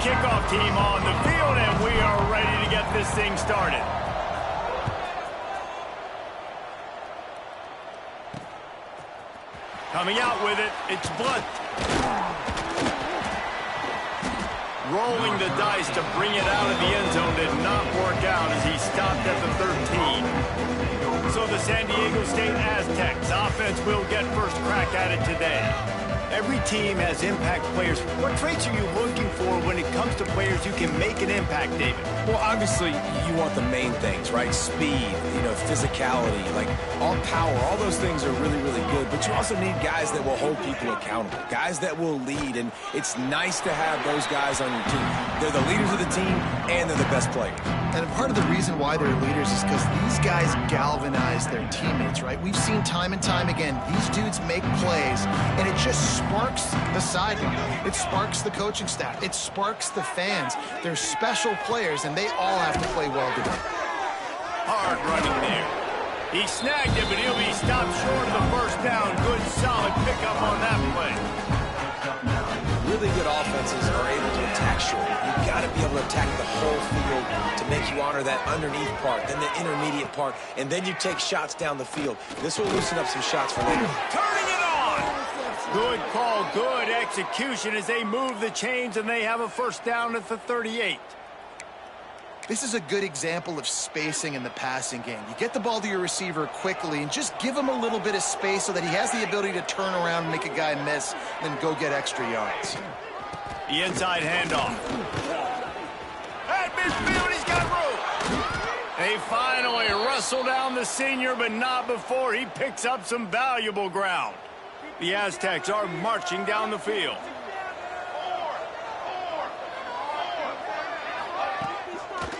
kickoff team on the field, and we are ready to get this thing started. Coming out with it, it's Blunt. Rolling the dice to bring it out of the end zone did not work out as he stopped at the 13. So the San Diego State Aztecs offense will get first crack at it today. Every team has impact players. What traits are you looking for when it comes to players who can make an impact, David? Well, obviously, you want the main things, right? Speed, physicality, like all power. All those things are really, really good. But you also need guys that will hold people accountable, guys that will lead. And it's nice to have those guys on your team. They're the leaders of the team, and they're the best players. And part of the reason why they're leaders is because these guys galvanize their teammates, right? We've seen time and time again, these dudes make plays, and it just sparks the sideline. It sparks the coaching staff. It sparks the fans. They're special players, and they all have to play well today. Hard running there. He snagged it, but he'll be stopped short of the first down. Good, solid pickup on that play. Really good offenses are able to attack short. You've got to be able to attack the whole field to make you honor that underneath part, then the intermediate part, and then you take shots down the field. This will loosen up some shots for later. Turning it on! Good call, good execution as they move the chains, and they have a first down at the 38. This is a good example of spacing in the passing game. You get the ball to your receiver quickly and just give him a little bit of space so that he has the ability to turn around and make a guy miss, then go get extra yards. The inside handoff. At midfield, he's got room. They finally wrestle down the senior, but not before he picks up some valuable ground. The Aztecs are marching down the field.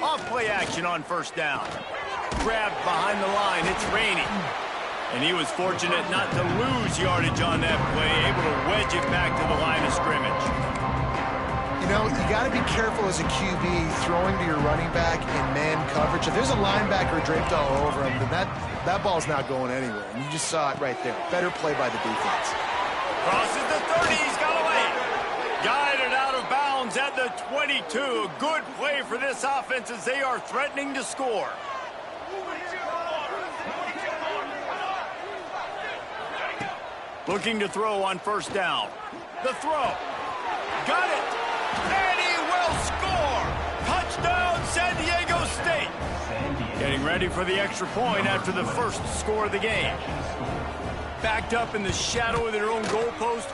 Off-play action on first down. Grabbed behind the line. It's raining. And he was fortunate not to lose yardage on that play, able to wedge it back to the line of scrimmage. You know, you got to be careful as a QB throwing to your running back in man coverage. If there's a linebacker draped all over him, then that ball's not going anywhere. And you just saw it right there. Better play by the defense. Crosses the 30. He's got away. Guided out of bounds at the 22. A good play for this offense as they are threatening to score. Looking to throw on first down. The throw. Got it. And he will score. Touchdown, San Diego State. Getting ready for the extra point after the first score of the game. Backed up in the shadow of their own goalpost.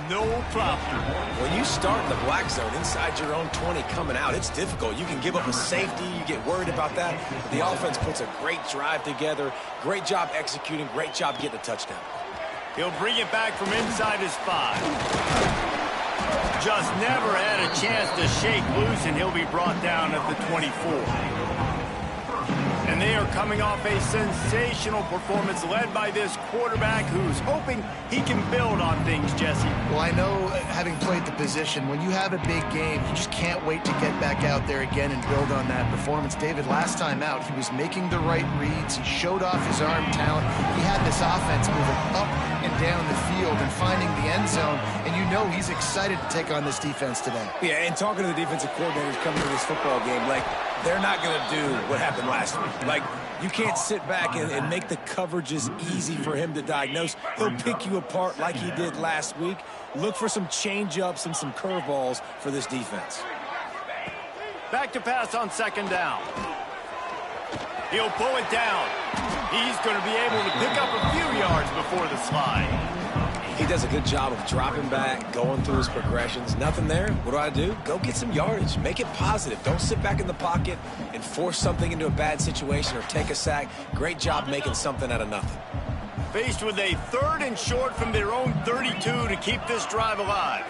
No problem. When you start in the black zone inside your own 20 coming out, it's difficult. You can give up a safety. You get worried about that. But the offense puts a great drive together. Great job executing. Great job getting a touchdown. He'll bring it back from inside his 5. Just never had a chance to shake loose, and he'll be brought down at the 24. And they are coming off a sensational performance led by this quarterback who's hoping he can build on things, Jesse. Well, I know, having played the position, when you have a big game, you just can't wait to get back out there again and build on that performance. David, last time out, he was making the right reads. He showed off his arm talent. He had this offense moving up and down the field and finding the end zone, and you know he's excited to take on this defense today. Yeah, and talking to the defensive coordinators coming to this football game, like, they're not going to do what happened last week. Like, you can't sit back and make the coverages easy for him to diagnose. He'll pick you apart like he did last week. Look for some change-ups and some curveballs for this defense. Back to pass on second down. He'll pull it down. He's going to be able to pick up a few yards before the slide. He does a good job of dropping back, going through his progressions. Nothing there. What do? Go get some yardage. Make it positive. Don't sit back in the pocket and force something into a bad situation or take a sack. Great job making something out of nothing. Faced with a 3rd and short from their own 32 to keep this drive alive.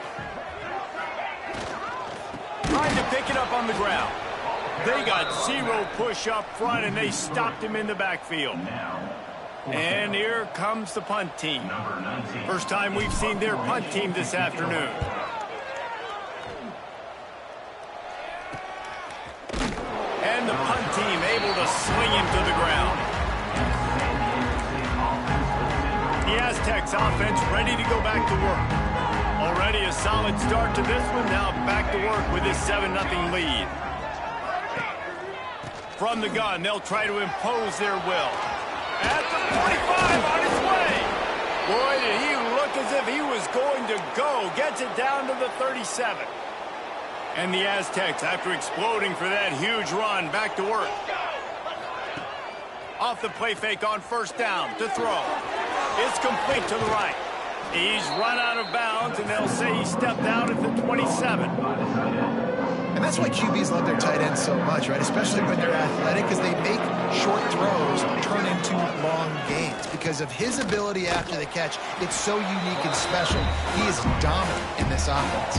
Trying to pick it up on the ground. They got 0 push up front, and they stopped him in the backfield. And here comes the punt team. First time we've seen their punt team this afternoon. And the punt team able to swing him to the ground. The Aztecs offense ready to go back to work. Already a solid start to this one. Now back to work with this 7-0 lead. From the gun, they'll try to impose their will. At the 45, on its way. Boy, did he look as if he was going to go. Gets it down to the 37. And the Aztecs, after exploding for that huge run, back to work. Off the play fake on first down to throw. It's complete to the right. He's run out of bounds, and they'll say he stepped out at the 27. And that's why QBs love their tight ends so much, right? Especially when they're athletic, because they make short throws turn into long gains. Because of his ability after the catch, it's so unique and special. He is dominant in this offense.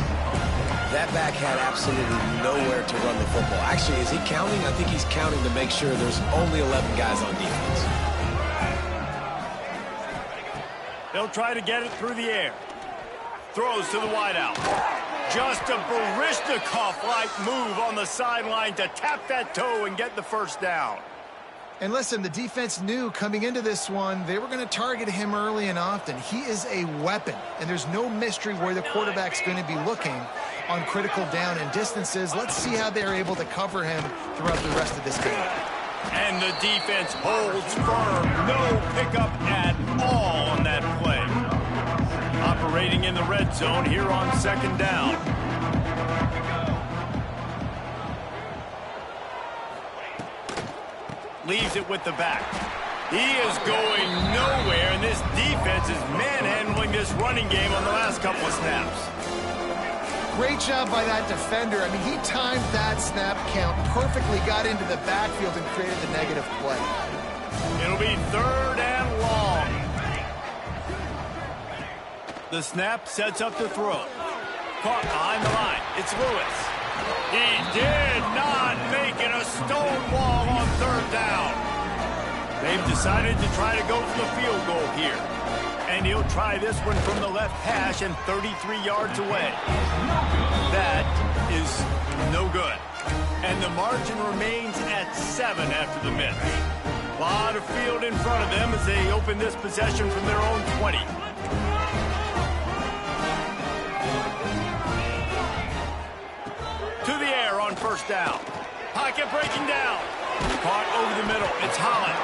That back had absolutely nowhere to run the football. Actually, is he counting? I think he's counting to make sure there's only 11 guys on defense. They'll try to get it through the air. Throws to the wideout. Just a Baryshnikov-like move on the sideline to tap that toe and get the first down. And listen, the defense knew coming into this one, they were going to target him early and often. He is a weapon, and there's no mystery where the quarterback's going to be looking on critical down and distances. Let's see how they're able to cover him throughout the rest of this game. And the defense holds firm. No pickup at all on that play. Operating in the red zone here on second down. Leaves it with the back. He is going nowhere, and this defense is manhandling this running game on the last couple of snaps. Great job by that defender. I mean, he timed that snap count perfectly, got into the backfield, and created the negative play. It'll be third and long. The snap sets up the throw. Caught behind the line. It's Lewis. He did not make it a stone wall on third down. They've decided to try to go for the field goal here. And he'll try this one from the left hash and 33 yards away. That is no good. And the margin remains at 7 after the miss. A lot of field in front of them as they open this possession from their own 20. To the air on first down. Pocket breaking down. Caught over the middle. It's Holland.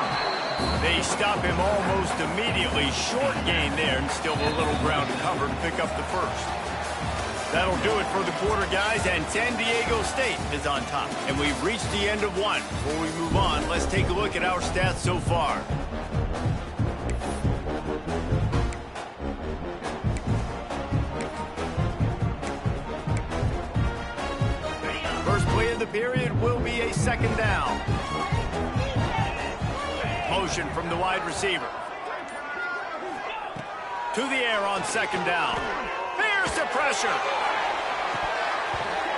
They stop him almost immediately. Short gain there, and still a little ground to cover to pick up the first. That'll do it for the quarter, guys, and San Diego State is on top. And we've reached the end of one. Before we move on, let's take a look at our stats so far. First play of the period will be a second down. Motion from the wide receiver. To the air on second down. Here's the pressure.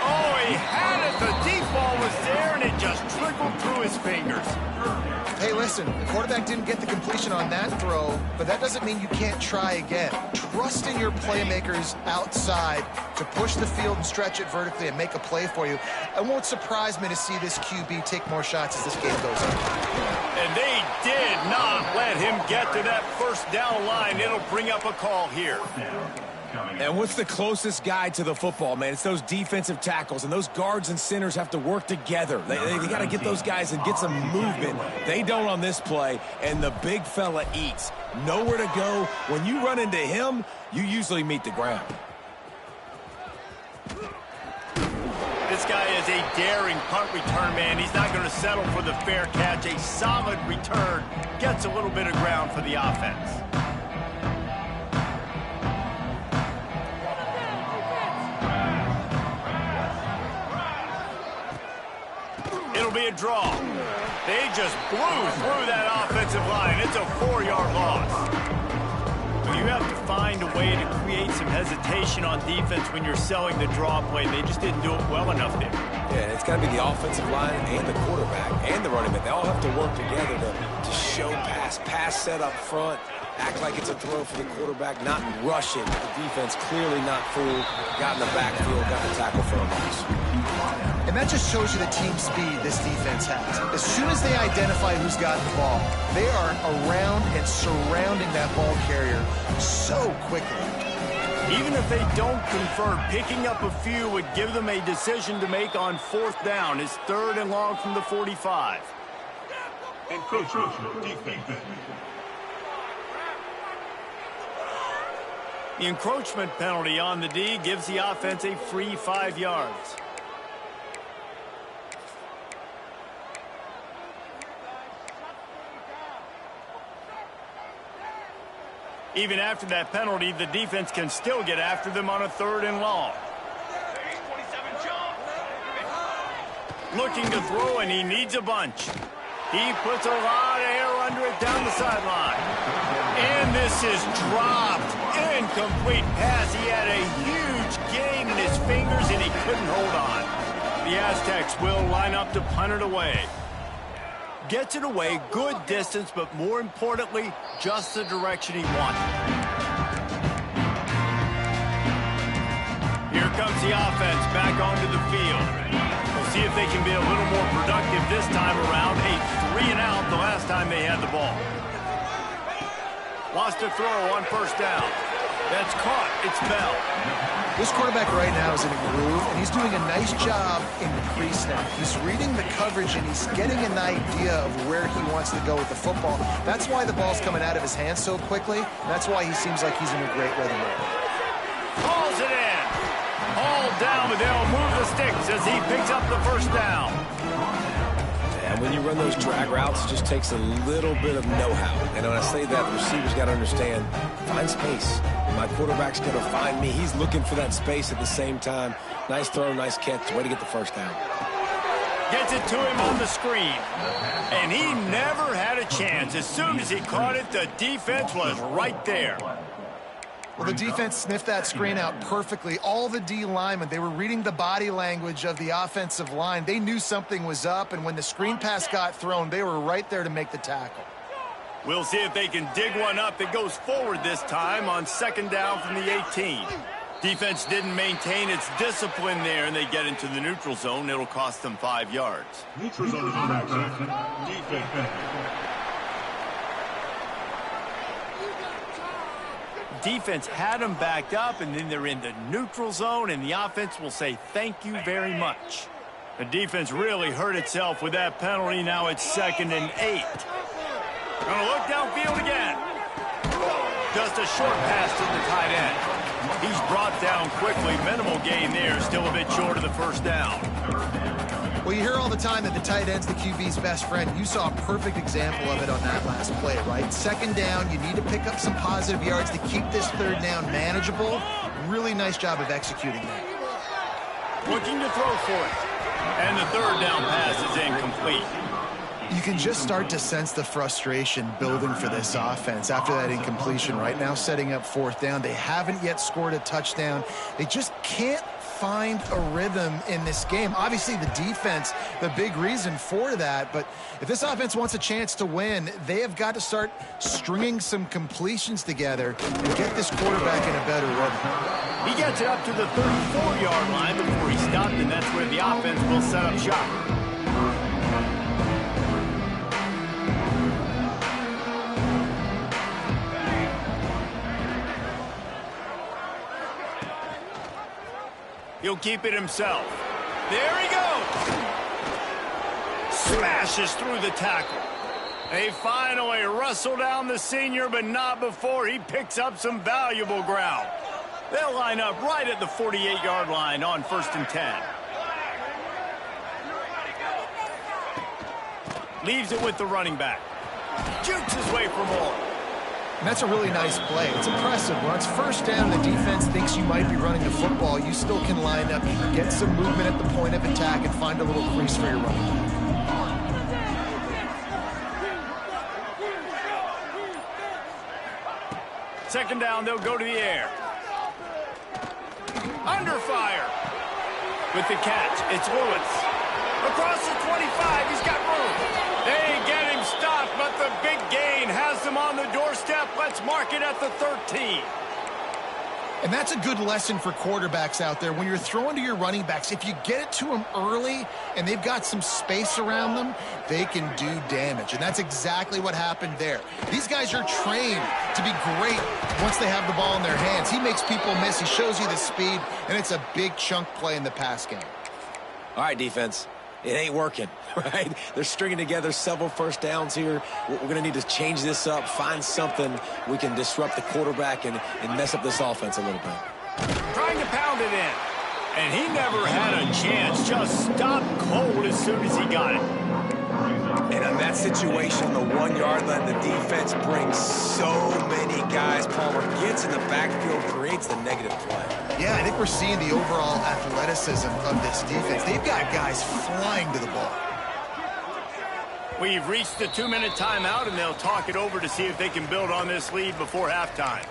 Oh, he had it. The deep ball was there, and it just trickled through his fingers. Hey, listen, the quarterback didn't get the completion on that throw, but that doesn't mean you can't try again. Trust in your playmakers outside to push the field and stretch it vertically and make a play for you. It won't surprise me to see this QB take more shots as this game goes on. And they did not let him get to that first down line. It'll bring up a call here. And what's the closest guy to the football, man? It's those defensive tackles, and those guards and centers have to work together. They got to get those guys and get some movement. They don't on this play, and the big fella eats. Nowhere to go. When you run into him, you usually meet the ground. This guy is a daring punt return man. He's not going to settle for the fair catch. A solid return. Gets a little bit of ground for the offense. It'll be a draw. They just blew through that offensive line. It's a 4-yard loss. But you have to find a way to create some hesitation on defense when you're selling the draw play. They just didn't do it well enough there. Yeah, it's got to be the offensive line and the quarterback and the running back. They all have to work together to show pass set up front. Act like it's a throw for the quarterback, not rush it. The defense clearly not fooled. Got in the backfield, got the tackle for a loss. And that just shows you the team speed this defense has. As soon as they identify who's got the ball, they are around and surrounding that ball carrier so quickly. Even if they don't convert, picking up a few would give them a decision to make on 4th down. It's 3rd and long from the 45. Defense. The encroachment penalty on the D gives the offense a free 5 yards. Even after that penalty, the defense can still get after them on a 3rd and long. Looking to throw, and he needs a bunch. He puts a lot of air under it down the sideline. And this is dropped. Incomplete pass. He had a huge gain in his fingers, and he couldn't hold on. The Aztecs will line up to punt it away. Gets it away, good distance, but more importantly, just the direction he wanted. Here comes the offense back onto the field. We'll see if they can be a little more productive this time around. A 3-and-out the last time they had the ball. Wants to throw on 1st down. That's caught. It's Bell. This quarterback right now is in a groove, and he's doing a nice job in the pre-snap. He's reading the coverage, and he's getting an idea of where he wants to go with the football. That's why the ball's coming out of his hands so quickly, and that's why he seems like he's in a great rhythm right now. Hauls it in. Hauled down, but they'll move the sticks as he picks up the 1st down. And when you run those drag routes, it just takes a little bit of know-how. And when I say that, the receivers got to understand, find space. My quarterback's going to find me. He's looking for that space at the same time. Nice throw, nice catch. Way to get the 1st down. Gets it to him on the screen. And he never had a chance. As soon as he caught it, the defense was right there. Well, the defense sniffed that screen out perfectly. All the D linemen, they were reading the body language of the offensive line. They knew something was up, and when the screen pass got thrown, they were right there to make the tackle. We'll see if they can dig one up that goes forward this time on 2nd down from the 18. Defense didn't maintain its discipline there, and they get into the neutral zone. It'll cost them 5 yards. Neutral zone infraction. Defense. Defense had them backed up, and then they're in the neutral zone, and the offense will say thank you very much. The defense really hurt itself with that penalty. Now it's 2nd and 8. Gonna look downfield again. Just a short pass to the tight end. He's brought down quickly. Minimal gain there. Still a bit short of the 1st down. Well, you hear all the time that the tight end's the QB's best friend. You saw a perfect example of it on that last play, right? 2nd down, you need to pick up some positive yards to keep this 3rd down manageable. Really nice job of executing that. Looking to throw for it. And the 3rd down pass is incomplete. You can just start to sense the frustration building for this offense after that incompletion. Right now, setting up 4th down. They haven't yet scored a touchdown. They just can't find a rhythm in this game. Obviously, the defense, the big reason for that. But if this offense wants a chance to win, they have got to start stringing some completions together and get this quarterback in a better rhythm. He gets it up to the 34-yard line before he stopped, and that's where the offense will set up shop. He'll keep it himself. There he goes. Smashes through the tackle. They finally wrestle down the senior, but not before he picks up some valuable ground. They'll line up right at the 48-yard line on 1st and 10. Leaves it with the running back. Jukes his way for more. And that's a really nice play. It's impressive. When it's 1st down, the defense thinks you might be running the football. You still can line up, get some movement at the point of attack, and find a little crease for your running back. Second down, they'll go to the air. Under fire. With the catch, it's Lewis. Across the 25, he's got room. They get him them stopped, but the big gain has them on the doorstep. Let's mark it at the 13. And that's a good lesson for quarterbacks out there. When you're throwing to your running backs, if you get it to them early and they've got some space around them, they can do damage. And that's exactly what happened there. These guys are trained to be great once they have the ball in their hands. He makes people miss. He shows you the speed, and it's a big chunk play in the pass game. All right, defense. It ain't working, right? They're stringing together several first downs here. We're going to need to change this up, find something we can disrupt the quarterback and mess up this offense a little bit. Trying to pound it in. And he never had a chance. Just stopped cold as soon as he got it. And in that situation, on the 1 yard line, the defense brings so many guys. Palmer gets in the backfield, creates the negative play. Yeah, I think we're seeing the overall athleticism of this defense. They've got guys flying to the ball. We've reached the 2-minute timeout, and they'll talk it over to see if they can build on this lead before halftime.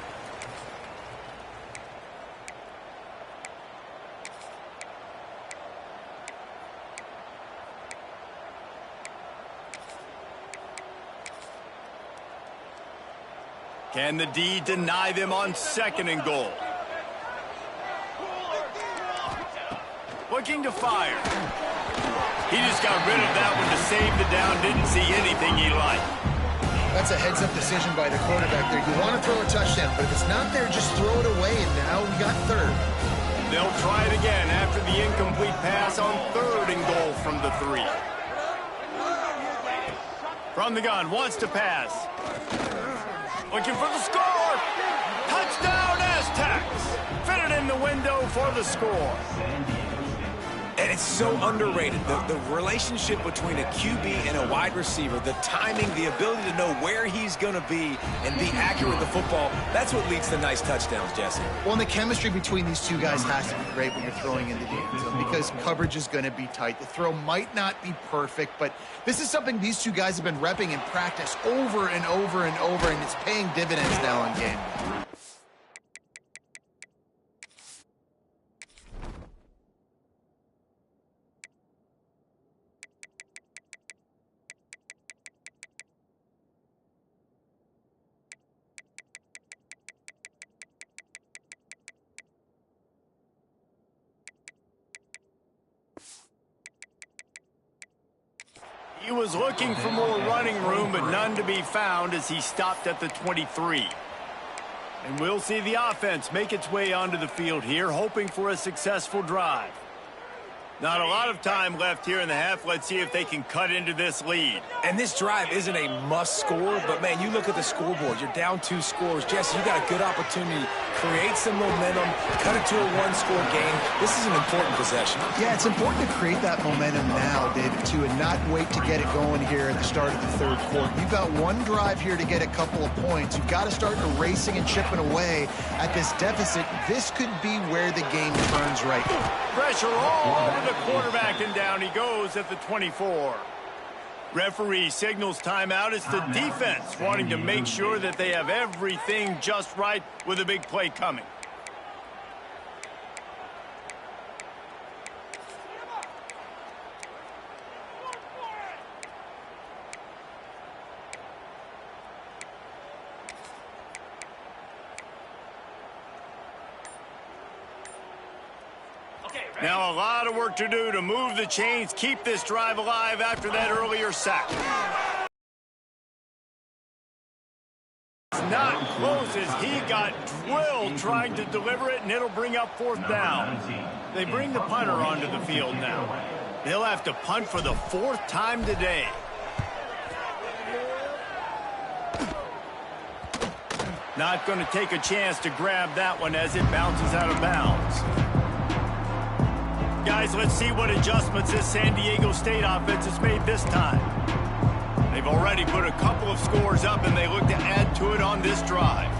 Can the D deny them on 2nd and goal? Looking to fire. He just got rid of that one to save the down. Didn't see anything he liked. That's a heads-up decision by the quarterback there. You want to throw a touchdown, but if it's not there, just throw it away, and now we got 3rd. They'll try it again after the incomplete pass on 3rd and goal from the 3. From the gun, wants to pass. Looking for the score. Touchdown, Aztecs. Fitted in the window for the score. And it's so underrated. The relationship between a QB and a wide receiver, the timing, the ability to know where he's going to be and be accurate with the football, that's what leads to nice touchdowns, Jesse. Well, and the chemistry between these two guys has to be great when you're throwing into the end zone because coverage is going to be tight. The throw might not be perfect, but this is something these two guys have been repping in practice over and over and over, and it's paying dividends now in game. He was looking for more running room, but none to be found as he stopped at the 23. And we'll see the offense make its way onto the field here, hoping for a successful drive. Not a lot of time left here in the half. Let's see if they can cut into this lead. And this drive isn't a must score, but, man, you look at the scoreboard. You're down 2 scores. Jesse, you got a good opportunity. Create some momentum. Cut it to a 1-score game. This is an important possession. Yeah, it's important to create that momentum now, David, too, and not wait to get it going here at the start of the 3rd quarter. You've got one drive here to get a couple of points. You've got to start erasing and chipping away at this deficit. This could be where the game turns right. Pressure all over the quarterback, and down he goes at the 24. Referee signals timeout. It's the defense wanting to make sure that they have everything just right with a big play coming. Now a lot of work to do to move the chains, keep this drive alive after that earlier sack. It's not close as he got drilled trying to deliver it, and it'll bring up 4th down. They bring the punter onto the field now. They'll have to punt for the 4th time today. Not going to take a chance to grab that one as it bounces out of bounds. Guys, let's see what adjustments this San Diego State offense has made this time. They've already put a couple of scores up, and they look to add to it on this drive.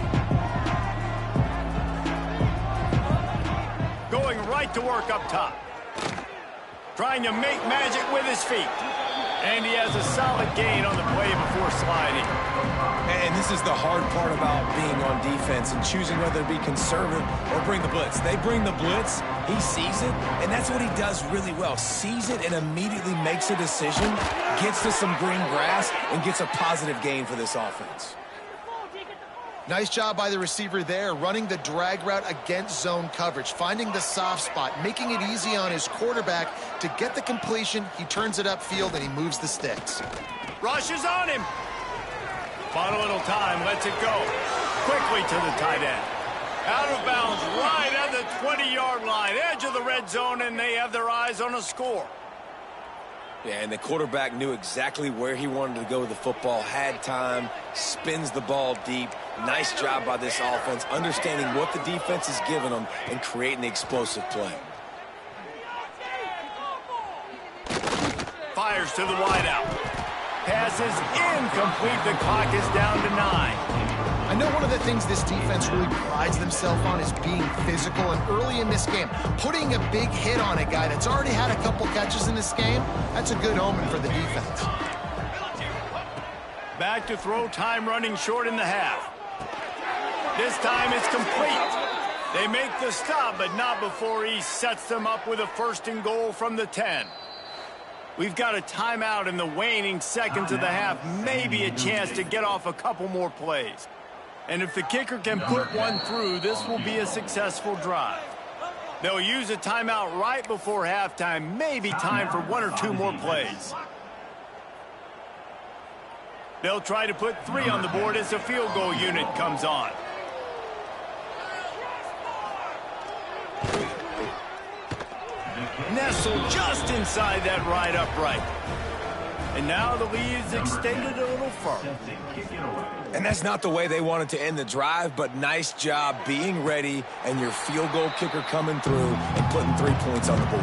Going right to work up top. Trying to make magic with his feet. And he has a solid gain on the play before sliding. And this is the hard part about being on defense and choosing whether to be conservative or bring the blitz. They bring the blitz, he sees it, and that's what he does really well. Sees it and immediately makes a decision, gets to some green grass, and gets a positive gain for this offense. Nice job by the receiver there, running the drag route against zone coverage, finding the soft spot, making it easy on his quarterback to get the completion. He turns it upfield, and he moves the sticks. Rushes on him. Bought a little time, lets it go. Quickly to the tight end. Out of bounds, right at the 20-yard line, edge of the red zone, and they have their eyes on a score. Yeah, and the quarterback knew exactly where he wanted to go with the football, had time, spins the ball deep. Nice job by this offense, understanding what the defense is giving them and creating the explosive play. Fires to the wideout. Pass is incomplete. The clock is down to 9. I know one of the things this defense really prides themselves on is being physical, and early in this game, putting a big hit on a guy that's already had a couple catches in this game, that's a good omen for the defense. Back to throw, time running short in the half. This time it's complete. They make the stop, but not before he sets them up with a 1st and goal from the 10. We've got a timeout in the waning seconds of the half, maybe a chance to get off a couple more plays. And if the kicker can put one through, this will be a successful drive. They'll use a timeout right before halftime, maybe time for 1 or 2 more plays. They'll try to put 3 on the board as the field goal unit comes on. Nestled just inside that right upright. And now the lead is extended a little further. And that's not the way they wanted to end the drive, but nice job being ready and your field goal kicker coming through and putting 3 points on the board.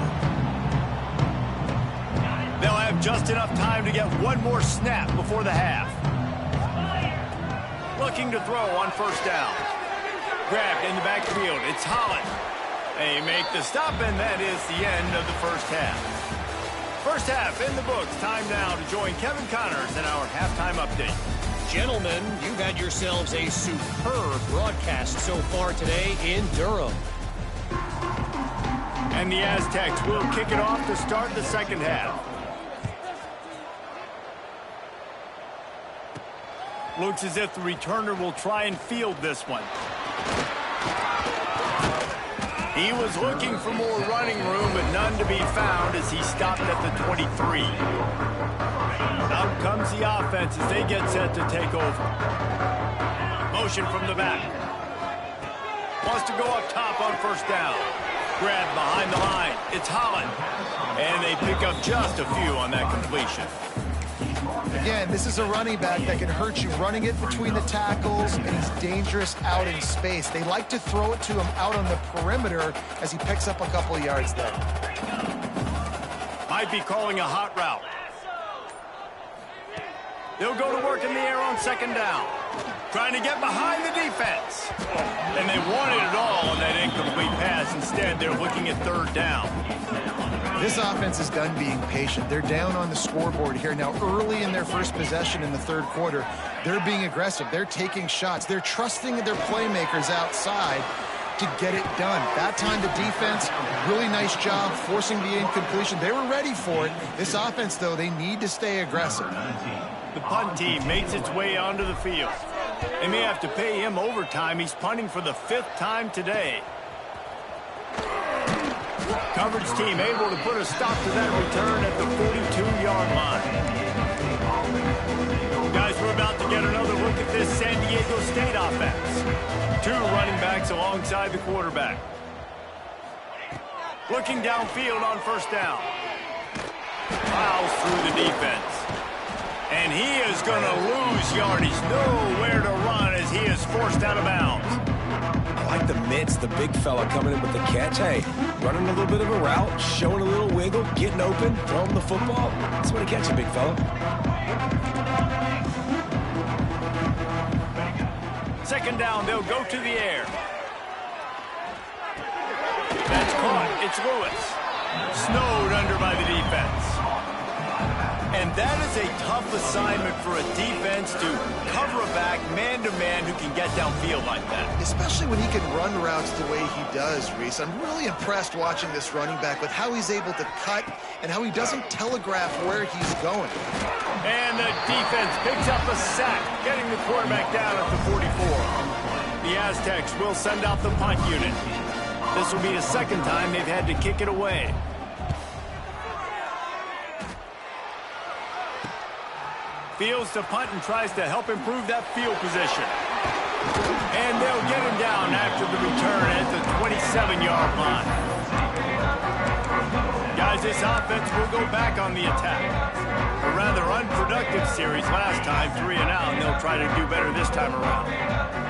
They'll have just enough time to get 1 more snap before the half. Looking to throw on 1st down. Grabbed in the backfield. It's Holland. They make the stop, and that is the end of the 1st half. 1st half in the books. Time now to join Kevin Connors in our halftime update. Gentlemen, you've had yourselves a superb broadcast so far today in Durham. And the Aztecs will kick it off to start the 2nd half. Looks as if the returner will try and field this one. He was looking for more running room, but none to be found as he stopped at the 23. Out comes the offense as they get set to take over. Motion from the back. Wants to go up top on 1st down. Grab behind the line. It's Holland. And they pick up just a few on that completion. Again, this is a running back that can hurt you, running it between the tackles, and he's dangerous out in space. They like to throw it to him out on the perimeter as he picks up a couple of yards there. Might be calling a hot route. They'll go to work in the air on 2nd down. Trying to get behind the defense. And they wanted it all on that incomplete pass. Instead, they're looking at 3rd down. This offense is done being patient. They're down on the scoreboard here. Now, early in their 1st possession in the 3rd quarter, they're being aggressive. They're taking shots. They're trusting their playmakers outside to get it done. That time, the defense, really nice job forcing the incompletion. They were ready for it. This offense, though, they need to stay aggressive. The punt team makes its way onto the field. They may have to pay him overtime. He's punting for the 5th time today. Coverage team able to put a stop to that return at the 42-yard line. Guys, we're about to get another look at this San Diego State offense. 2 running backs alongside the quarterback. Looking downfield on 1st down. Plows through the defense. And he is going to lose yardage. Nowhere to run as he is forced out of bounds. I like the mitts, the big fella coming in with the catch. Hey, running a little bit of a route, showing a little wiggle, getting open, throwing the football. That's what he catch a big fella. 2nd down, they'll go to the air. That's caught. It's Lewis. Snowed under by the defense. And that is a tough assignment for a defense to cover a back man-to-man who can get downfield like that. Especially when he can run routes the way he does, Reese. I'm really impressed watching this running back with how he's able to cut and how he doesn't telegraph where he's going. And the defense picks up a sack, getting the quarterback down at the 44. The Aztecs will send out the punt unit. This will be the second time they've had to kick it away. Fields to punt and tries to help improve that field position. And they'll get him down after the return at the 27-yard line. Guys, this offense will go back on the attack. A rather unproductive series last time, 3 and out, and they'll try to do better this time around.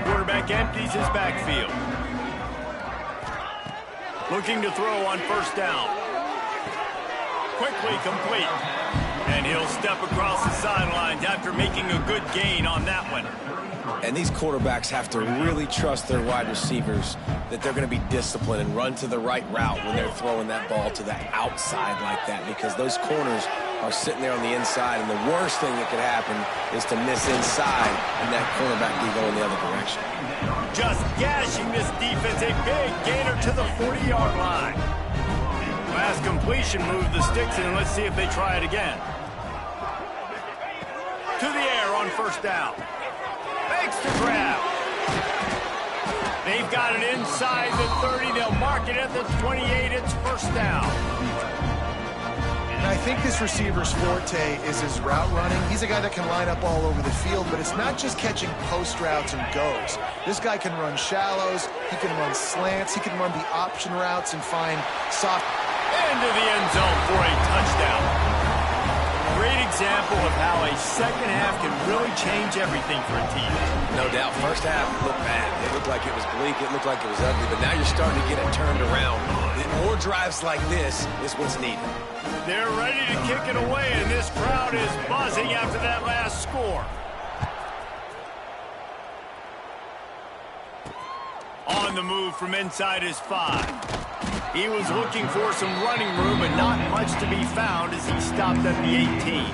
Quarterback empties his backfield. Looking to throw on first down. Quickly complete. And he'll step across the sidelines after making a good gain on that one. And these quarterbacks have to really trust their wide receivers that they're going to be disciplined and run to the right route when they're throwing that ball to the outside like that, because those corners are sitting there on the inside, and the worst thing that could happen is to miss inside and that cornerback be going the other direction. Just gashing this defense, a big gainer to the 40-yard line. Last completion moved the sticks in. Let's see if they try it again. To the air on first down. Makes the grab. They've got it inside the 30. They'll mark it at the 28. It's first down. And I think this receiver's forte is his route running. He's a guy that can line up all over the field, but it's not just catching post routes and goes. This guy can run shallows. He can run slants. He can run the option routes and find soft. Into the end zone for a touchdown. Great example of how a second half can really change everything for a team. No doubt. First half looked bad. It looked like it was bleak. It looked like it was ugly. But now you're starting to get it turned around. More drives like this is what's needed. They're ready to kick it away, and this crowd is buzzing after that last score. On the move from inside his 5. He was looking for some running room, but not much to be found as he stopped at the 18.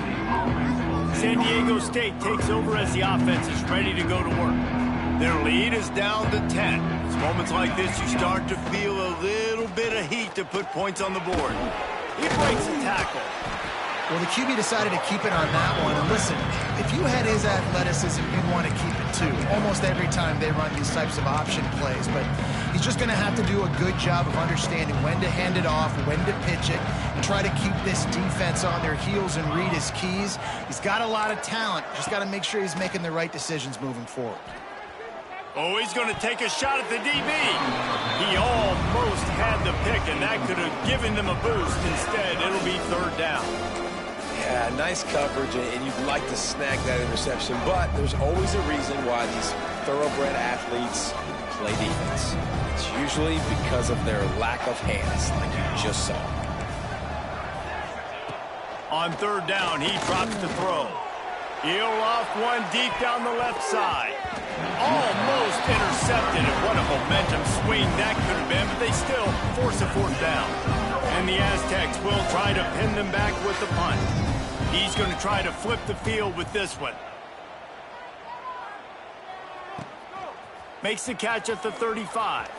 San Diego State takes over as the offense is ready to go to work. Their lead is down to 10. It's moments like this you start to feel a little bit of heat to put points on the board. He breaks a tackle. Well, the QB decided to keep it on that one. And listen, if you had his athleticism, you'd want to keep it too. Almost every time they run these types of option plays. But he's just going to have to do a good job of understanding when to hand it off, when to pitch it, and try to keep this defense on their heels and read his keys. He's got a lot of talent. Just got to make sure he's making the right decisions moving forward. Oh, he's going to take a shot at the DB. He almost had the pick, and that could have given them a boost. Instead, it'll be third down. Yeah, nice coverage, and you'd like to snag that interception, but there's always a reason why these thoroughbred athletes play defense. It's usually because of their lack of hands, like you just saw. On third down, he drops the throw. He'll off one deep down the left side. Almost intercepted, and what a momentum swing that could have been, but they still force a fourth down. And the Aztecs will try to pin them back with the punt. He's going to try to flip the field with this one. Makes the catch at the 35.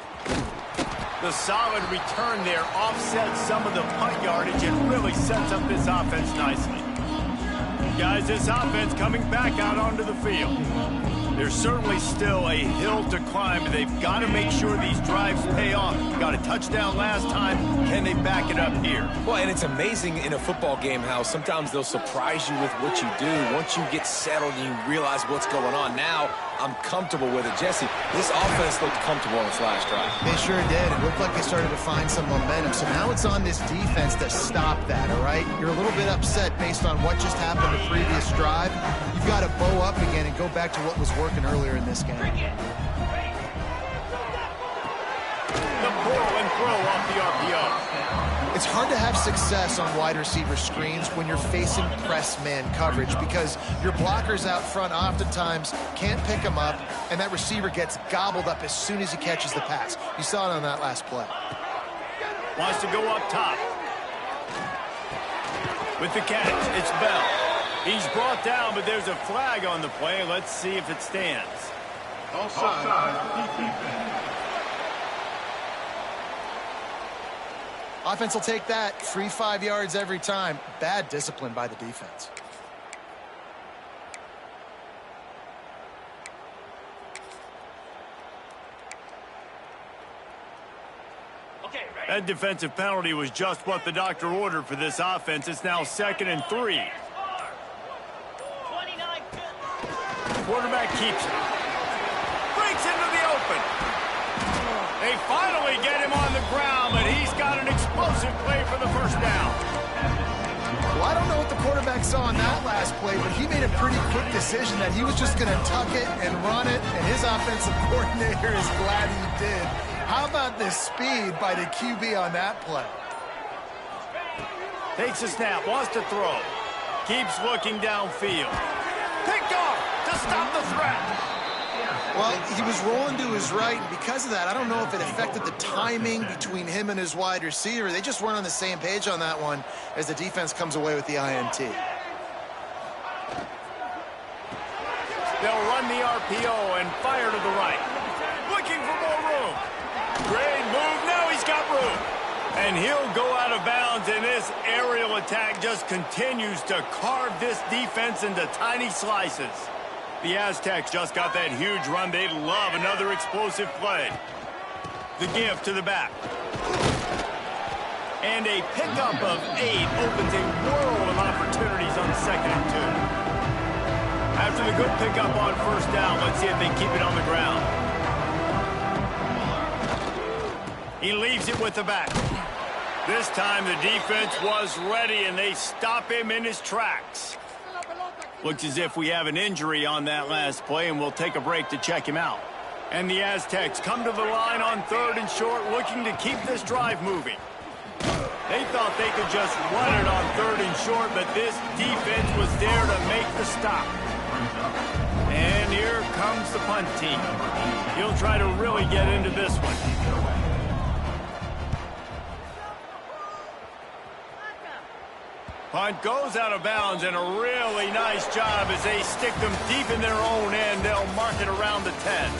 The solid return there offsets some of the punt yardage and really sets up this offense nicely. Guys, this offense coming back out onto the field. There's certainly still a hill to climb, but they've got to make sure these drives pay off. Got a touchdown last time. Can they back it up here? Well, and it's amazing in a football game how sometimes they'll surprise you with what you do. Once you get settled and you realize what's going on, now I'm comfortable with it. Jesse, this offense looked comfortable on its last drive. They sure did. It looked like they started to find some momentum. So now it's on this defense to stop that, all right? You're a little bit upset based on what just happened the previous drive. You've got to bow up again and go back to what was working earlier in this game. The pull and throw off the RPO. It's hard to have success on wide receiver screens when you're facing press man coverage because your blockers out front oftentimes can't pick them up, and that receiver gets gobbled up as soon as he catches the pass. You saw it on that last play. Wants to go up top. With the catch, it's Bell. He's brought down, but there's a flag on the play. Let's see if it stands. Offside. Defense. Offense will take that. Free 5 yards every time. Bad discipline by the defense. That defensive penalty was just what the doctor ordered for this offense. It's now 2nd and 3. Quarterback keeps it. Breaks into the open. They finally get him on the ground, but he's got an explosive play for the first down. Well, I don't know what the quarterback saw on that last play, but he made a pretty quick decision that he was just going to tuck it and run it, and his offensive coordinator is glad he did. How about the speed by the QB on that play? Takes a snap, wants to throw. Keeps looking downfield. Picked off to stop the threat. Well, he was rolling to his right, and because of that, I don't know if it affected the timing between him and his wide receiver. They just weren't on the same page on that one as the defense comes away with the INT. They'll run the RPO and fire to the right. Looking for more room. Great move. Now he's got room. And he'll go out of bounds, and this aerial attack just continues to carve this defense into tiny slices. The Aztecs just got that huge run. They'd love another explosive play. The give to the back. And a pickup of 8 opens a world of opportunities on 2nd and 2. After the good pickup on first down, let's see if they keep it on the ground. He leaves it with the back. This time the defense was ready, and they stop him in his tracks. Looks as if we have an injury on that last play, and we'll take a break to check him out. And the Aztecs come to the line on 3rd and short, looking to keep this drive moving. They thought they could just run it on 3rd and short, but this defense was there to make the stop. And here comes the punt team. He'll try to really get into this one. Punt goes out of bounds, and a really nice job as they stick them deep in their own end. They'll mark it around the 10.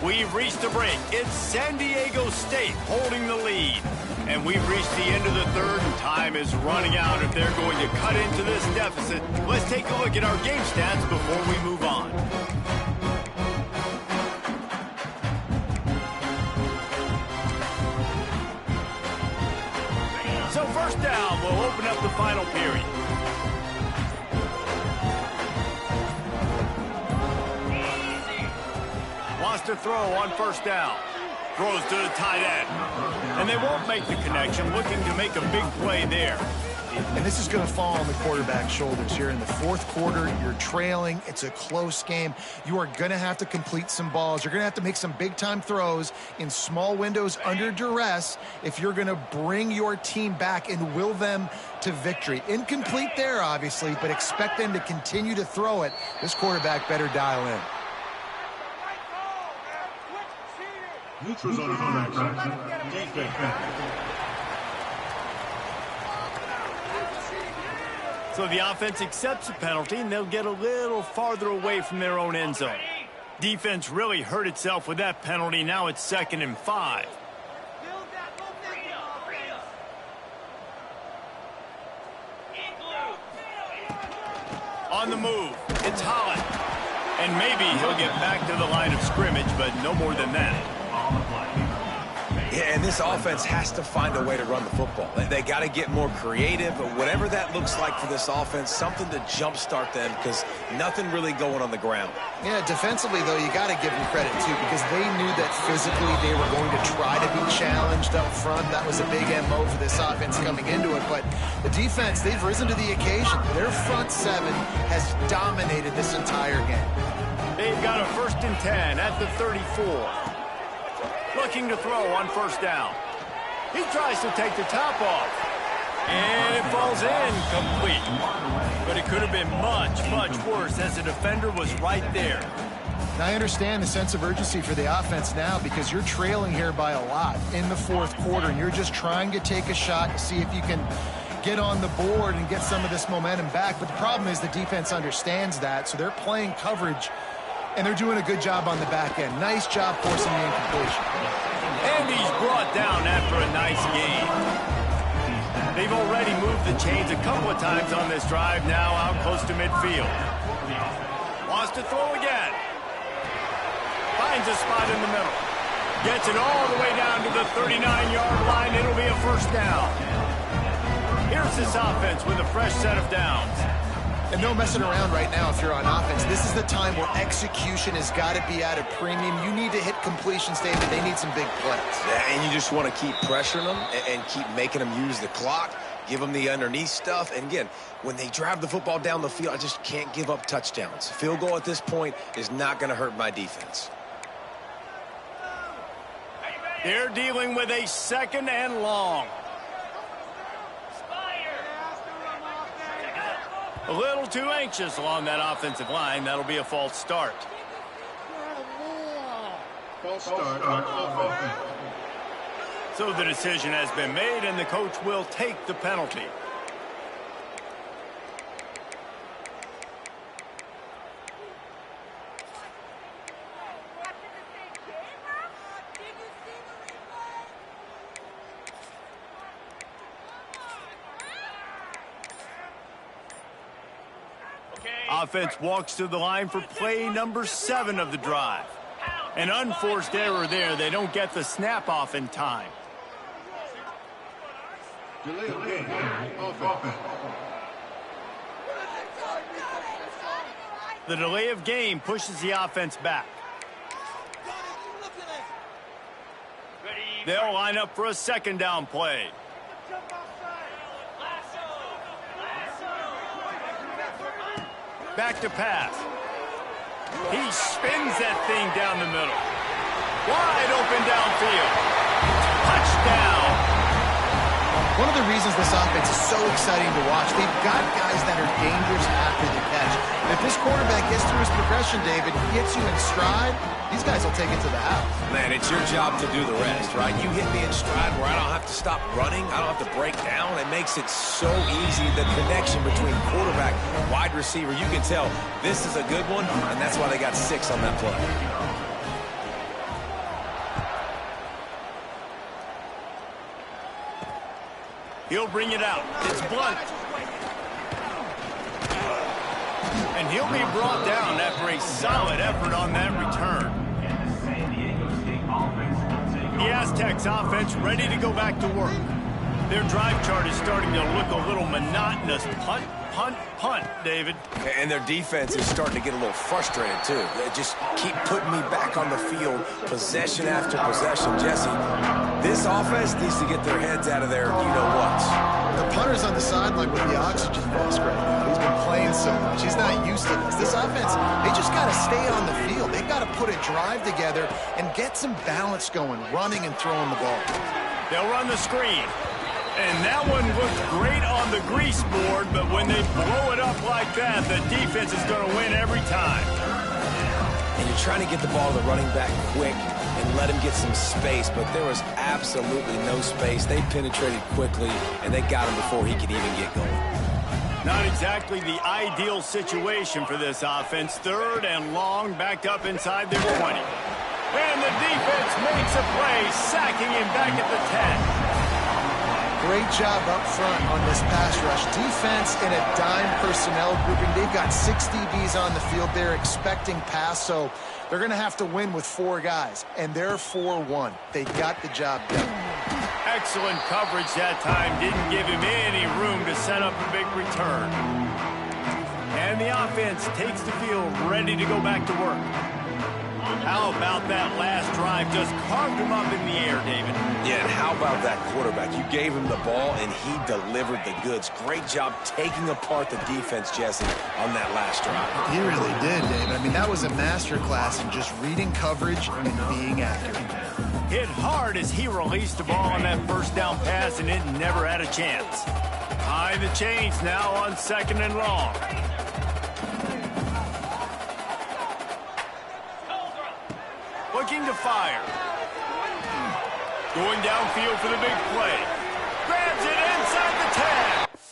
We've reached a break. It's San Diego State holding the lead. And we've reached the end of the 3rd, and time is running out if they're going to cut into this deficit. Let's take a look at our game stats before we move on. So first down, we'll open up the final period. Wants to throw on first down. Throws to the tight end. And they won't make the connection, looking to make a big play there. And this is going to fall on the quarterback's shoulders here in the 4th quarter. You're trailing. It's a close game. You are going to have to complete some balls. You're going to have to make some big-time throws in small windows under duress if you're going to bring your team back and will them to victory. Incomplete there, obviously, but expect them to continue to throw it. This quarterback better dial in. Neutrals on the flag. Defense. So the offense accepts the penalty, and they'll get a little farther away from their own end zone. Defense really hurt itself with that penalty. Now it's 2nd and 5. On the move, it's Holland. And maybe he'll get back to the line of scrimmage, but no more than that. Yeah, and this offense has to find a way to run the football. They got to get more creative, but whatever that looks like for this offense, something to jumpstart them, because nothing really going on the ground. Yeah, defensively, though, you got to give them credit, too, because they knew that physically they were going to try to be challenged up front. That was a big MO for this offense coming into it. But the defense, they've risen to the occasion. Their front 7 has dominated this entire game. They've got a 1st and 10 at the 34. Looking to throw on first down. He tries to take the top off. And it falls in complete. But it could have been much, much worse as the defender was right there. Now, I understand the sense of urgency for the offense now because you're trailing here by a lot in the 4th quarter, and you're just trying to take a shot to see if you can get on the board and get some of this momentum back. But the problem is the defense understands that, so they're playing coverage, and they're doing a good job on the back end. Nice job forcing the incompletion. And he's brought down after a nice gain. They've already moved the chains a couple of times on this drive, now out close to midfield. Wants to throw again. Finds a spot in the middle. Gets it all the way down to the 39-yard line. It'll be a first down. Here's this offense with a fresh set of downs. And no messing around right now if you're on offense. This is the time where execution has got to be at a premium. You need to hit completions, David. They need some big plays. Yeah, and you just want to keep pressuring them and keep making them use the clock, give them the underneath stuff. And again, when they drive the football down the field, I just can't give up touchdowns. Field goal at this point is not going to hurt my defense. They're dealing with a second and long. A little too anxious along that offensive line. That'll be a false start. False start on offense. So the decision has been made, and the coach will take the penalty. Offense walks to the line for play number 7 of the drive. An unforced error there. They don't get the snap off in time. Delay of game. Offense. The delay of game pushes the offense back. They'll line up for a second down play. Back to pass. He spins that thing down the middle. Wide open downfield. Touchdown. One of the reasons this offense is so exciting to watch, they've got guys that are dangerous after the catch. And if this quarterback gets through his progression, David, gets you in stride, these guys will take it to the house. Man, it's your job to do the rest, right? You hit me in stride where I don't have to stop running. I don't have to break down. It makes it so easy. The connection between quarterback and wide receiver, you can tell this is a good one, and that's why they got 6 on that play. He'll bring it out. It's Blunt. And he'll be brought down after a solid effort on that return. The Aztecs offense ready to go back to work. Their drive chart is starting to look a little monotonous. Punt, punt, punt, David. And their defense is starting to get a little frustrated, too. They just keep putting me back on the field, possession after possession. Jesse, this offense needs to get their heads out of there, you-know-whats. The punter's on the sideline with the oxygen mask right now. He's been playing so much. He's not used to this. This offense, they just got to stay on the field. They've got to put a drive together and get some balance going, running and throwing the ball. They'll run the screen. And that one looked great on the grease board, but when they blow it up like that, the defense is going to win every time. And you're trying to get the ball to the running back quick and let him get some space, but there was absolutely no space. They penetrated quickly, and they got him before he could even get going. Not exactly the ideal situation for this offense. 3rd and long, backed up inside their 20. And the defense makes a play, sacking him back at the 10. Great job up front on this pass rush. Defense in a dime personnel grouping. They've got 6 DBs on the field. They're expecting pass, so they're going to have to win with 4 guys, and they're 4-1. They got the job done. Excellent coverage that time. Didn't give him any room to set up a big return. And the offense takes the field ready to go back to work. How about that last drive? Just carved him up in the air, David. Yeah, and how about that quarterback? You gave him the ball, and he delivered the goods. Great job taking apart the defense, Jesse, on that last drive. He really did, David. I mean, that was a masterclass in just reading coverage and being accurate. Hit hard as he released the ball on that first down pass, and it never had a chance. Behind the chains now on 2nd and long. Looking to fire. Going downfield for the big play. Grabs it inside the 10.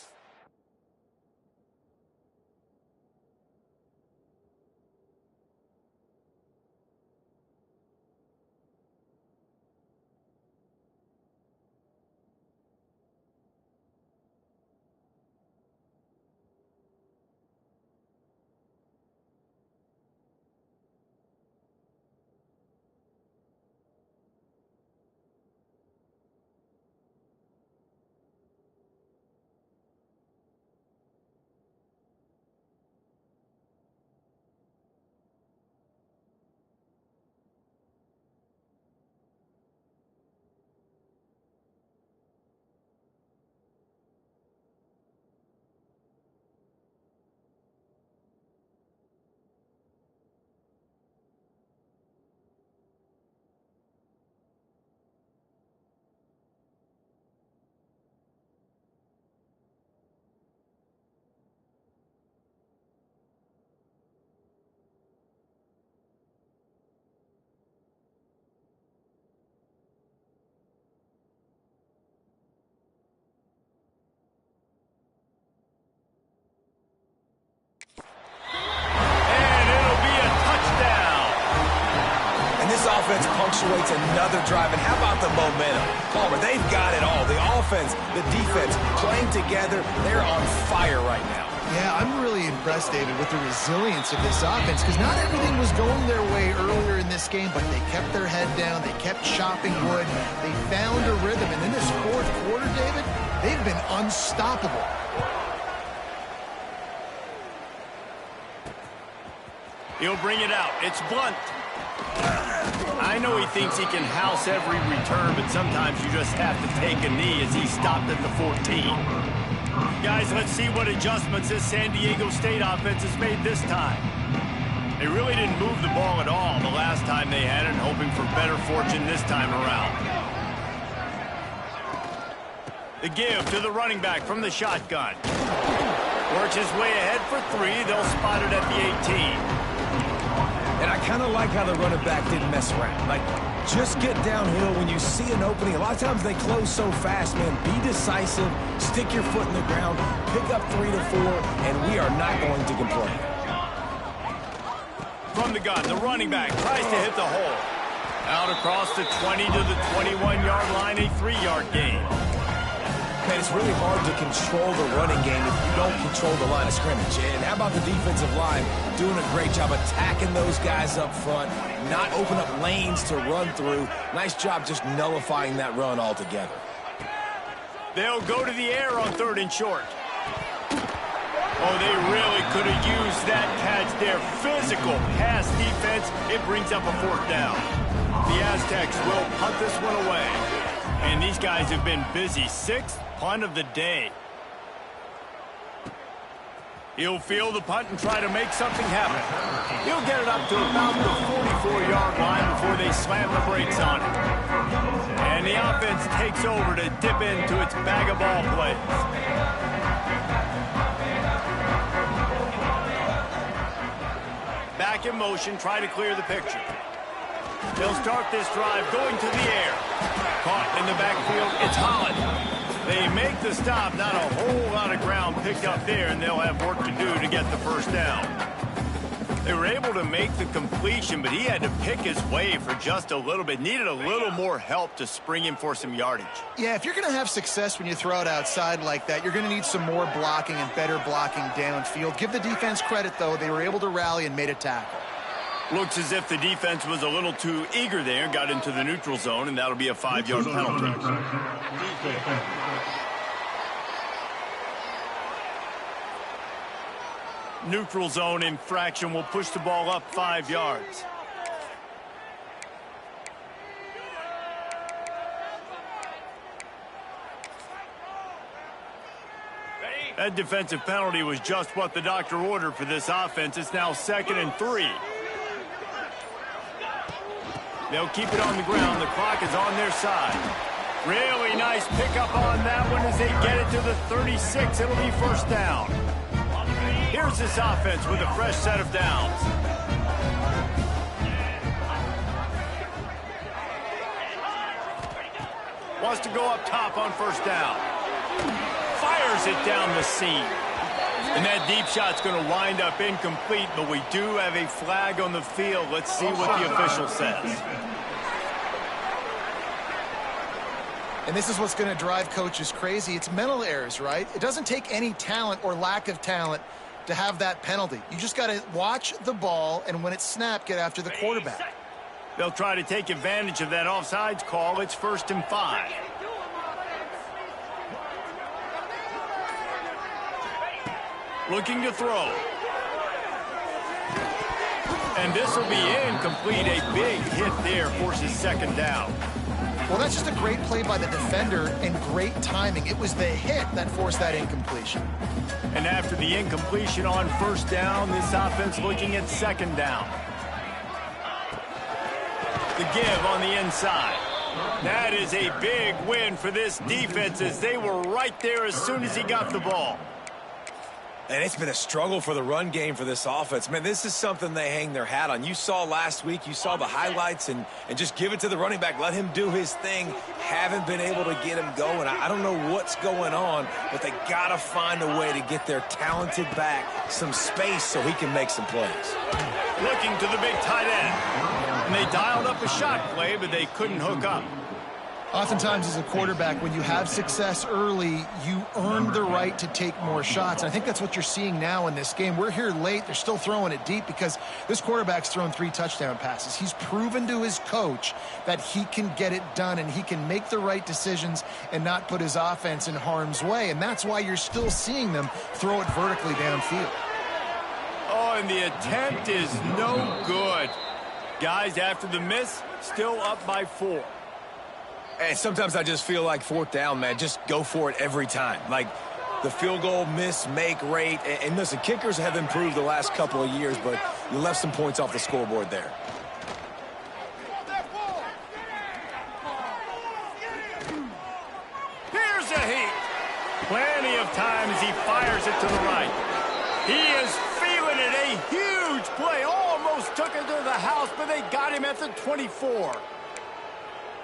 defense punctuates another drive. And how about the momentum? Palmer, they've got it all. The offense, the defense, playing together. They're on fire right now. Yeah, I'm really impressed, David, with the resilience of this offense, because not everything was going their way earlier in this game, but they kept their head down, they kept chopping wood, they found a rhythm, and in this fourth quarter, David, they've been unstoppable. He'll bring it out. It's Blunt. I know he thinks he can house every return, but sometimes you just have to take a knee as he stopped at the 14. Guys, let's see what adjustments this San Diego State offense has made this time. They really didn't move the ball at all the last time they had it, hoping for better fortune this time around. The give to the running back from the shotgun. Works his way ahead for 3. They'll spot it at the 18. And I kind of like how the running back didn't mess around. Like, just get downhill when you see an opening. A lot of times they close so fast, man. Be decisive, stick your foot in the ground, pick up 3 to 4, and we are not going to complain. From the gun, the running back tries to hit the hole. Out across the 20 to the 21-yard line, a 3-yard gain. Man, it's really hard to control the running game if you don't control the line of scrimmage. And how about the defensive line doing a great job attacking those guys up front, not open up lanes to run through. Nice job just nullifying that run altogether. They'll go to the air on 3rd and short. Oh, they really could have used that catch there. Physical pass defense. It brings up a 4th down. The Aztecs will punt this one away. And these guys have been busy. 6th punt of the day. He'll field the punt and try to make something happen. He'll get it up to about the 44-yard line before they slam the brakes on it. And the offense takes over to dip into its bag of ball plays. Back in motion, try to clear the picture. They'll start this drive going to the air. Caught in the backfield, it's Holland. They make the stop, not a whole lot of ground picked up there, and they'll have work to do to get the 1st down. They were able to make the completion, but he had to pick his way for just a little bit. Needed a little more help to spring him for some yardage. Yeah, if you're going to have success when you throw it outside like that, you're going to need some more blocking and better blocking downfield. Give the defense credit, though. They were able to rally and made a tackle. Looks as if the defense was a little too eager there, got into the neutral zone, and that'll be a 5-yard penalty. Neutral zone infraction will push the ball up 5 yards. That defensive penalty was just what the doctor ordered for this offense. It's now 2nd and 3. They'll keep it on the ground. The clock is on their side. Really nice pickup on that one as they get it to the 36. It'll be 1st down. Here's this offense with a fresh set of downs. Wants to go up top on 1st down. Fires it down the seam. And that deep shot's going to wind up incomplete, but we do have a flag on the field. Let's see what the official says. And this is what's going to drive coaches crazy. It's mental errors, right? It doesn't take any talent or lack of talent to have that penalty. You just got to watch the ball, and when it's snapped, get after the quarterback. They'll try to take advantage of that offsides call. It's 1st and 5. Looking to throw. And this will be incomplete. A big hit there forces 2nd down. Well, that's just a great play by the defender and great timing. It was the hit that forced that incompletion. And after the incompletion on 1st down, this offense looking at 2nd down. The give on the inside. That is a big win for this defense as they were right there as soon as he got the ball. And it's been a struggle for the run game for this offense. Man, this is something they hang their hat on. You saw last week, you saw the highlights, and just give it to the running back. Let him do his thing. Haven't been able to get him going. I don't know what's going on, but they got to find a way to get their talented back some space so he can make some plays. Looking to the big tight end. And they dialed up a shot play, but they couldn't hook up. Oftentimes as a quarterback, when you have success early, you earn the right to take more shots. And I think that's what you're seeing now in this game. We're here late. They're still throwing it deep because this quarterback's thrown 3 touchdown passes. He's proven to his coach that he can get it done and he can make the right decisions and not put his offense in harm's way. And that's why you're still seeing them throw it vertically downfield. Oh, and the attempt is no good. Guys, after the miss, still up by 4. And sometimes I just feel like 4th down, man, just go for it every time. Like the field goal miss, make rate. And listen, kickers have improved the last couple of years, but you left some points off the scoreboard there. Here's a heat. Plenty of time as he fires it to the right. He is feeling it. A huge play. Almost took it to the house, but they got him at the 24.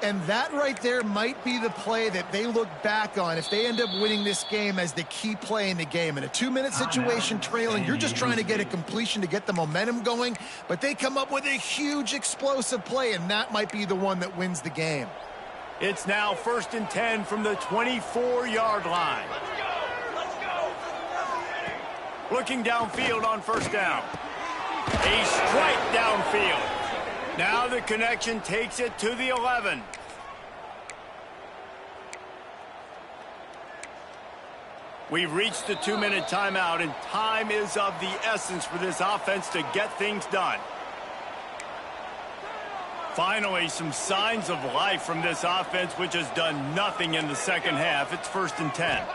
And that right there might be the play that they look back on if they end up winning this game as the key play in the game. In a 2-minute situation trailing, you're just trying to get a completion to get the momentum going, but they come up with a huge explosive play, and that might be the one that wins the game. It's now 1st and 10 from the 24-yard line. Let's go. Looking downfield on 1st down. A strike downfield. Now the connection takes it to the 11. We've reached the 2-minute timeout, and time is of the essence for this offense to get things done. Finally, some signs of life from this offense, which has done nothing in the second half. It's 1st and 10.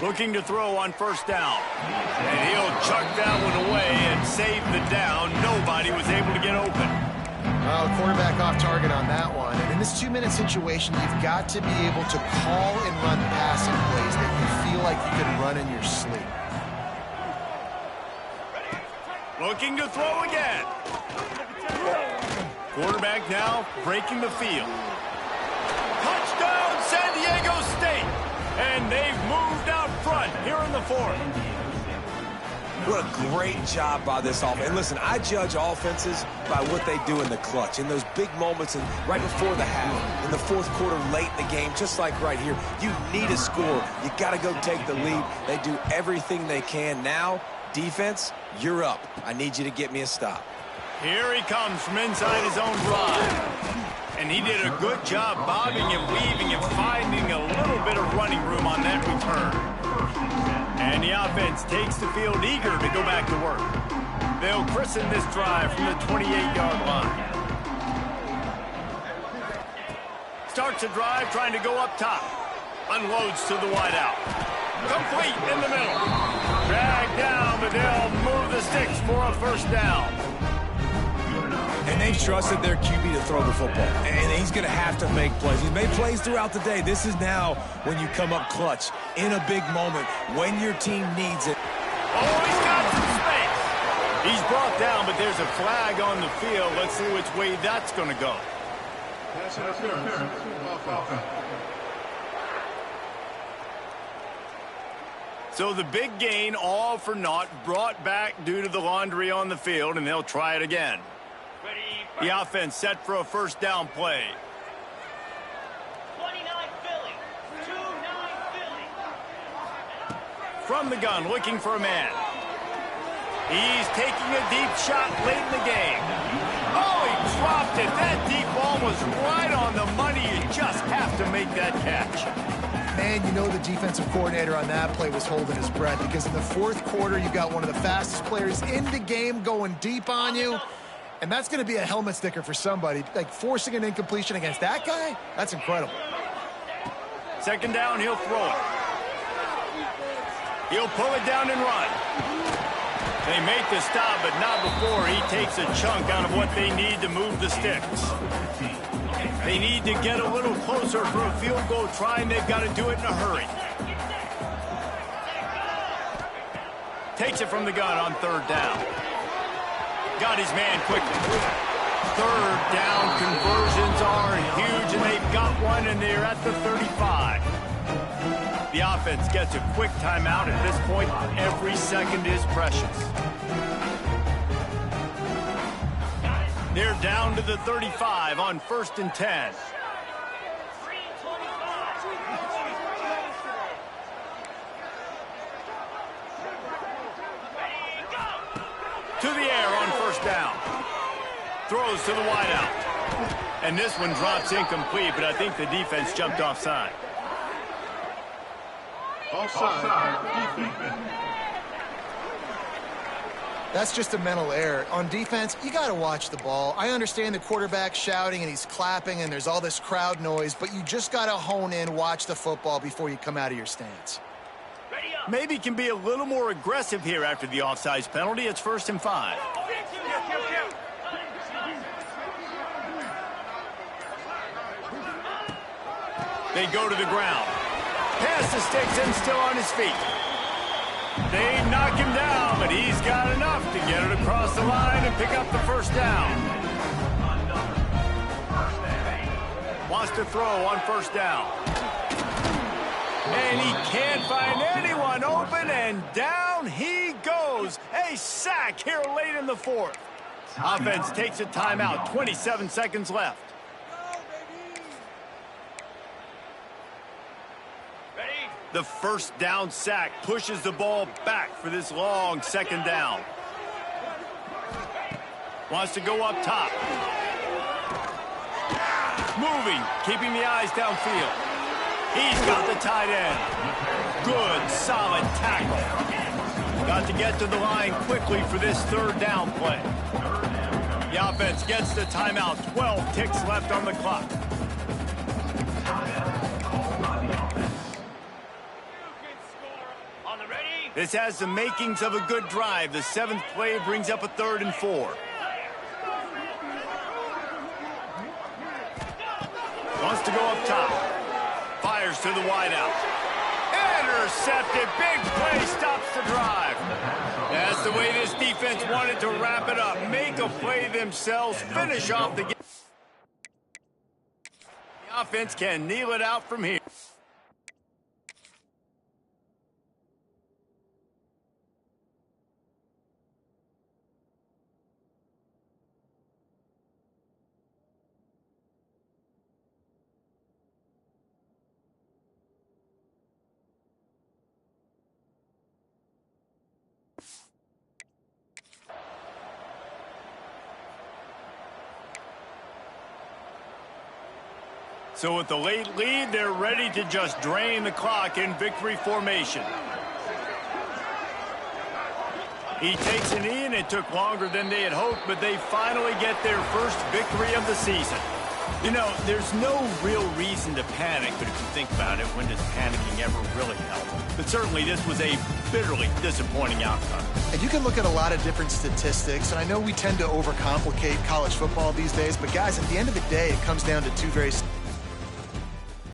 Looking to throw on 1st down. And he'll chuck that one away and save the down. Nobody was able to get open. Well, quarterback off target on that one. And in this 2-minute situation, you've got to be able to call and run passing plays that you feel like you can run in your sleep. Looking to throw again. Quarterback now breaking the field. Touchdown, San Diego State. And they've moved out front here in the 4th. What a great job by this offense. And listen, I judge offenses by what they do in the clutch, in those big moments and right before the half, in the 4th quarter, late in the game, just like right here. You need a score. You got to go take the lead. They do everything they can. Now, defense, you're up. I need you to get me a stop. Here he comes from inside his own drive. And he did a good job bobbing and weaving and finding a little bit of running room on that return. And the offense takes the field eager to go back to work. They'll christen this drive from the 28-yard line. Starts a drive trying to go up top. Unloads to the wideout. Complete in the middle. Dragged down, but they'll move the sticks for a 1st down. And they've trusted their QB to throw the football. And he's going to have to make plays. He's made plays throughout the day. This is now when you come up clutch in a big moment when your team needs it. Oh, he's got some space. He's brought down, but there's a flag on the field. Let's see which way that's going to go. Pass interference. Offense. So the big gain, all for naught, brought back due to the laundry on the field, and they'll try it again. The offense set for a 1st down play. 29 Philly. 29 Philly. From the gun, looking for a man. He's taking a deep shot late in the game. Oh, he dropped it. That deep ball was right on the money. You just have to make that catch. Man, you know the defensive coordinator on that play was holding his breath because in the 4th quarter, you got one of the fastest players in the game going deep on you. And that's going to be a helmet sticker for somebody. Like, forcing an incompletion against that guy, that's incredible. 2nd down, he'll throw it. He'll pull it down and run. They make the stop, but not before he takes a chunk out of what they need to move the sticks. They need to get a little closer for a field goal try, and they've got to do it in a hurry. Takes it from the gun on 3rd down. Got his man quickly. 3rd down conversions are huge, and they've got one, and they're at the 35. The offense gets a quick timeout. At this point, every second is precious. They're down to the 35 on 1st and 10. To the air on 1st down. Throws to the wideout. And this one drops incomplete, but I think the defense jumped offside. Offside. That's just a mental error. On defense, you got to watch the ball. I understand the quarterback shouting and he's clapping and there's all this crowd noise, but you just got to hone in, watch the football before you come out of your stance. Maybe can be a little more aggressive here after the offsides penalty. It's 1st and 5. They go to the ground. Pass the sticks and still on his feet. They knock him down, but he's got enough to get it across the line and pick up the 1st down. Wants to throw on 1st down. And he can't find anyone open, and down he goes. A sack here late in the 4th. Offense takes a timeout, 27 seconds left. The 1st down sack pushes the ball back for this long 2nd down. Wants to go up top. Moving, keeping the eyes downfield. He's got the tight end. Good, solid tackle. Got to get to the line quickly for this 3rd down play. The offense gets the timeout. 12 ticks left on the clock. This has the makings of a good drive. The 7th play brings up a 3rd and 4. Wants to go up top. Fires to the wideout. Intercepted. Big play stops the drive. That's the way this defense wanted to wrap it up. Make a play themselves. Finish off the game. The offense can kneel it out from here. So with the late lead, they're ready to just drain the clock in victory formation. He takes a knee, and it took longer than they had hoped, but they finally get their first victory of the season. You know, there's no real reason to panic, but if you think about it, when does panicking ever really help? But certainly this was a bitterly disappointing outcome. And you can look at a lot of different statistics, and I know we tend to overcomplicate college football these days, but guys, at the end of the day, it comes down to two very